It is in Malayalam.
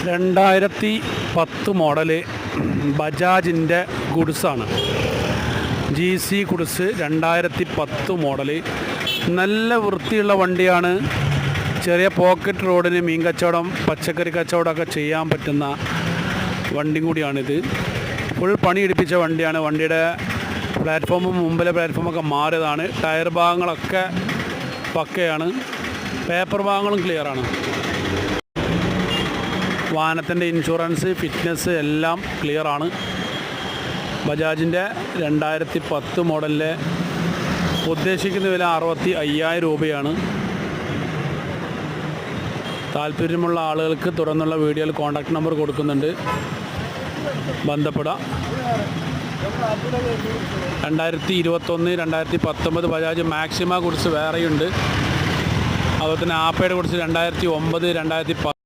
2010 മോഡല് ബജാജിൻ്റെ ഗുഡ്സാണ്. GC goods 2010 model. നല്ല വൃത്തിയുള്ള വണ്ടിയാണ്. ചെറിയ പോക്കറ്റ് റോഡിന് മീൻ കച്ചവടം, പച്ചക്കറി കച്ചവടമൊക്കെ ചെയ്യാൻ പറ്റുന്ന വണ്ടി കൂടിയാണിത്. ഫുൾ പണി എടുപ്പിച്ച വണ്ടിയാണ്. വണ്ടിയുടെ പ്ലാറ്റ്ഫോമും മുമ്പിലെ പ്ലാറ്റ്ഫോമൊക്കെ മാറിയതാണ്. ടയർ ഭാഗങ്ങളൊക്കെ പക്കയാണ്. പേപ്പർ ഭാഗങ്ങളും ക്ലിയറാണ്. വാഹനത്തിൻ്റെ ഇൻഷുറൻസ്, ഫിറ്റ്നസ് എല്ലാം ക്ലിയറാണ്. ബജാജിൻ്റെ 2010 മോഡലിലെ ഉദ്ദേശിക്കുന്ന വില 65,000 രൂപയാണ്. താല്പര്യമുള്ള ആളുകൾക്ക് തുറന്നുള്ള വീഡിയോയിൽ കോൺടാക്ട് നമ്പർ കൊടുക്കുന്നുണ്ട്, ബന്ധപ്പെടാം. 2021, 2019 ബജാജ് മാക്സിമ ഗുഡ്സ് വേറെയുണ്ട്. അതുപോലെ തന്നെ ആപ്പയുടെ ഗുഡ്സ് 2009, 2010